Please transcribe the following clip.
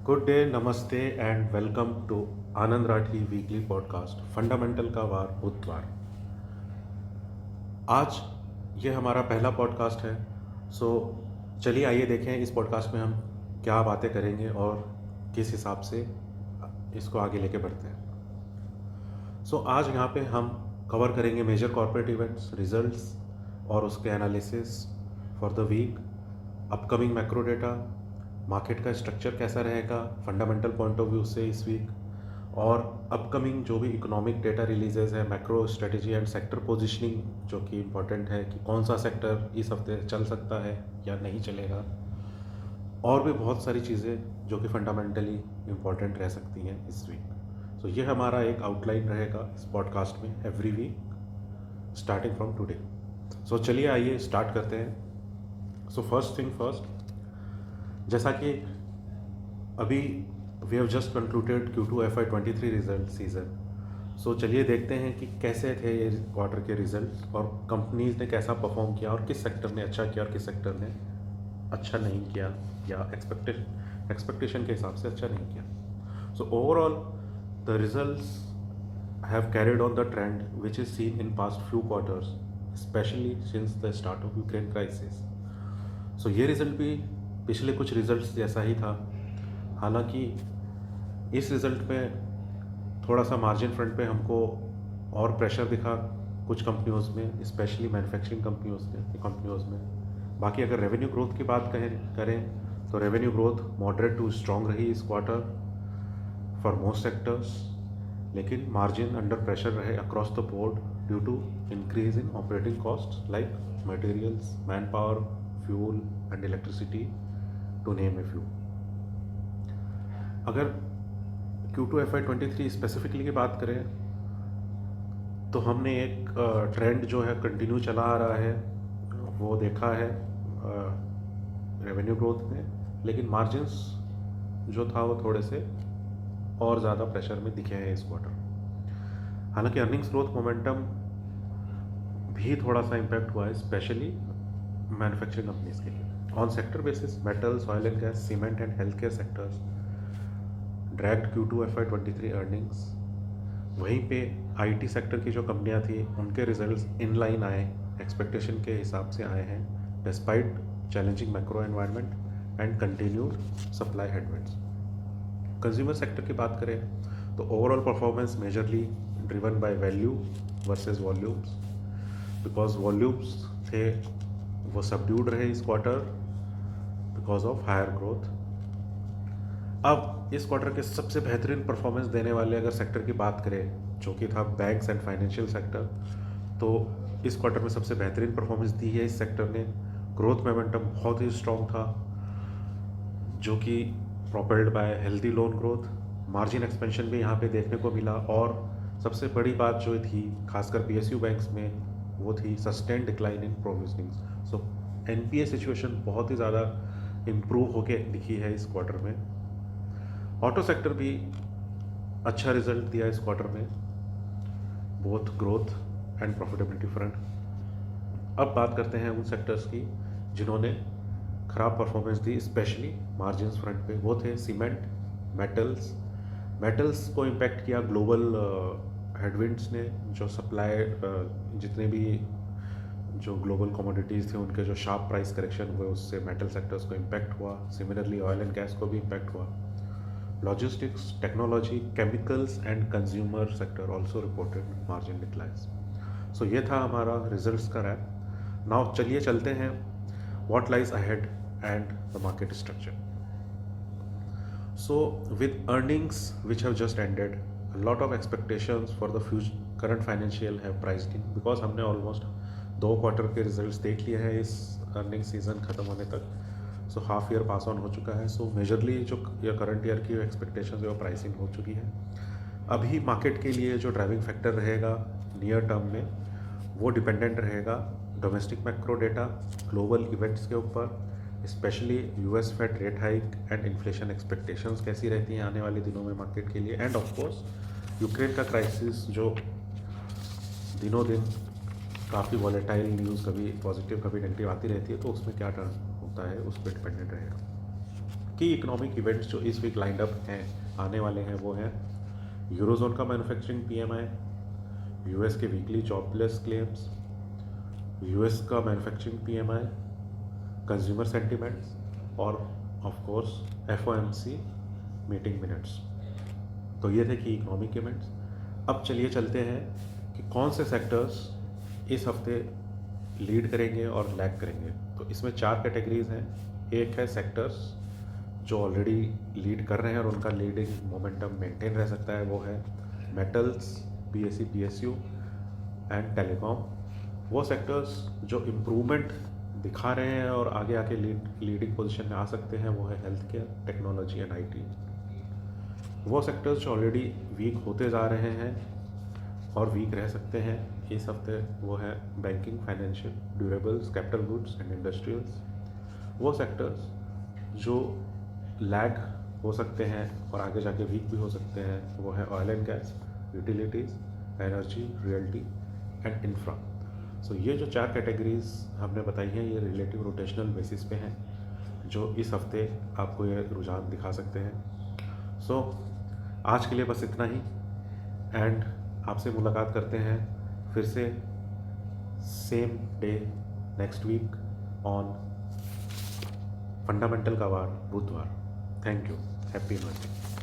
Good day, नमस्ते and welcome to Anand Rathi weekly podcast fundamental का वार बुधवार। आज ये हमारा पहला पॉडकास्ट है। सो चलिए आइए देखें इस पॉडकास्ट में हम क्या बातें करेंगे और किस हिसाब से इसको आगे लेके बढ़ते हैं। सो आज यहाँ पे हम कवर करेंगे मेजर कॉर्पोरेट इवेंट्स, रिजल्ट्स और उसके analysis for the week, upcoming macro data, market का स्ट्रक्चर कैसा रहेगा फंडामेंटल पॉइंट ऑफ व्यू से इस वीक, और अपकमिंग जो भी इकोनॉमिक डेटा रिलीजेज है, macro strategy and sector positioning जो कि इम्पोर्टेंट है कि कौन सा सेक्टर इस हफ्ते चल सकता है या नहीं चलेगा, और भी बहुत सारी चीज़ें जो कि फंडामेंटली इम्पोर्टेंट रह सकती हैं इस वीक। सो ये हमारा एक आउटलाइन रहेगा इस पॉडकास्ट में every week starting from today. So चलिए आइए स्टार्ट करते हैं। सो फर्स्ट थिंग फर्स्ट, जैसा कि अभी we have just concluded Q2 FY23 result season. So चलिए देखते हैं कि कैसे थे ये क्वार्टर के रिजल्ट और कंपनीज ने कैसा परफॉर्म किया और किस सेक्टर ने अच्छा किया और किस सेक्टर ने अच्छा नहीं किया या एक्सपेक्टेशन के हिसाब से अच्छा नहीं किया। So overall the results have carried on the trend which is seen in past few quarters, specially since the start of Ukraine crisis. So ये रिजल्ट भी पिछले कुछ रिजल्ट्स जैसा ही था। हालांकि इस रिज़ल्ट में थोड़ा सा मार्जिन फ्रंट पे हमको और प्रेशर दिखा कुछ कंपनियों में, स्पेशली मैन्युफैक्चरिंग कंपनियों में। बाकी अगर रेवेन्यू ग्रोथ की बात करें तो revenue growth moderate to strong रही इस क्वार्टर फॉर मोस्ट सेक्टर्स, लेकिन मार्जिन अंडर प्रेशर रहे across the board due to increase in operating cost like materials, man power, fuel and electricity to name a few. अगर Q2 FY23 specifically की बात करें तो हमने एक ट्रेंड जो है कंटिन्यू चला आ रहा है वो देखा है रेवेन्यू ग्रोथ में, लेकिन मार्जिन्स जो था वो थोड़े से और ज़्यादा प्रेशर में दिखे हैं इस क्वार्टर। हालांकि अर्निंग्स ग्रोथ मोमेंटम भी थोड़ा सा इम्पैक्ट हुआ है, स्पेशली मैन्युफैक्चरिंग कंपनीज के लिए। On sector basis metals, oil and gas, cement and health care sectors dragged Q2 FY23 earnings. वहीं पे IT सेक्टर की जो कंपनियां थी उनके रिजल्ट्स इन लाइन आए, एक्सपेक्टेशन के हिसाब से आए हैं, despite challenging macro environment and continued supply headwinds. Consumer sector की बात करें तो overall performance majorly driven by value versus volumes, because volumes थे वो सबड्यूड रहे इस quarter because of higher growth. अब इस क्वार्टर के सबसे बेहतरीन परफॉर्मेंस देने वाले अगर सेक्टर की बात करें जो कि था बैंक्स एंड फाइनेंशियल सेक्टर, तो इस क्वार्टर में सबसे बेहतरीन परफॉर्मेंस दी है इस सेक्टर ने। ग्रोथ मोमेंटम बहुत ही स्ट्रॉन्ग था जो कि propelled by healthy loan growth, margin expansion भी यहाँ पे देखने को मिला, और सबसे बड़ी बात जो थी खासकर PSU बैंक्स में वो थी sustain decline in provisioning. So NPA situation बहुत ही ज़्यादा इम्प्रूव होके दिखी है इस क्वार्टर में। ऑटो सेक्टर भी अच्छा रिजल्ट दिया इस क्वार्टर में, both growth and profitability front. अब बात करते हैं उन सेक्टर्स की जिन्होंने ख़राब परफॉर्मेंस दी, स्पेशली मार्जिन फ्रंट पे। वो थे सीमेंट, मेटल्स को इम्पैक्ट किया ग्लोबल हेडविंड्स ने, जो सप्लाई जितने भी जो ग्लोबल कमोडिटीज़ थे उनके जो शार्प प्राइस करेक्शन हुए उससे मेटल सेक्टर्स को इम्पैक्ट हुआ। सिमिलरली ऑयल एंड गैस को भी इम्पैक्ट हुआ। Logistics, technology, chemicals and consumer sector also reported margin declines. So ये था हमारा रिजल्ट्स का रैप। नाउ चलिए चलते हैं what lies ahead and the market structure. So with earnings which have just ended, a lot of expectations for the future current financial have priced in, because हमने almost 2 quarter के results देख लिए हैं इस earning season ख़त्म होने तक। So half year pass on हो चुका है। सो मेजरली जो या करंट ईयर की एक्सपेक्टेशंस है वो प्राइसिंग हो चुकी है। अभी मार्केट के लिए जो ड्राइविंग फैक्टर रहेगा नियर टर्म में वो डिपेंडेंट रहेगा domestic macro data, global events के ऊपर, specially US Fed rate hike and inflation expectations कैसी रहती हैं आने वाले दिनों में मार्केट के लिए, एंड ऑफ कोर्स यूक्रेन का क्राइसिस जो दिनों दिन काफ़ी वॉलेटाइल न्यूज़, कभी पॉजिटिव कभी नेगेटिव आती रहती है, तो उसमें क्या टर्न होता है उस पर डिपेंडेंट रहेगा। की इकोनॉमिक इवेंट्स जो इस वीक लाइंड अप हैं, आने वाले हैं, वो हैं यूरोजोन का मैन्युफैक्चरिंग पीएमआई, यूएस के वीकली जॉबलेस क्लेम्स, यूएस का मैन्युफैक्चरिंग पीएमआई, कंज्यूमर सेंटिमेंट्स और of course FOMC meeting minutes. तो ये थे कि इकोनॉमिक इवेंट्स। अब चलिए चलते हैं कि कौन से सेक्टर्स इस हफ्ते लीड करेंगे और लैग करेंगे। तो इसमें 4 कैटेगरीज हैं। एक है सेक्टर्स जो ऑलरेडी लीड कर रहे हैं और उनका लीडिंग मोमेंटम मेंटेन रह सकता है, वो है metals, PSC, PSU and telecom. वो सेक्टर्स जो इम्प्रूवमेंट दिखा रहे हैं और आगे आके लीडिंग पोजीशन में आ सकते हैं, वो है health care, technology and IT. वो सेक्टर्स जो ऑलरेडी वीक होते जा रहे हैं और वीक रह सकते हैं इस हफ्ते, वो है banking, financial, durables, capital goods and industrials. वो सेक्टर्स जो लैग हो सकते हैं और आगे जाके वीक भी हो सकते हैं, वो है oil and gas, utilities, energy, realty and infra. So ये जो 4 कैटेगरीज हमने बताई हैं, ये रिलेटिव रोटेशनल बेसिस पे हैं, जो इस हफ्ते आपको ये रुझान दिखा सकते हैं। सो आज के लिए बस इतना ही, एंड आपसे मुलाकात करते हैं फिर से same day next week on fundamental का वार, बुधवार। Thank you. Happy investing.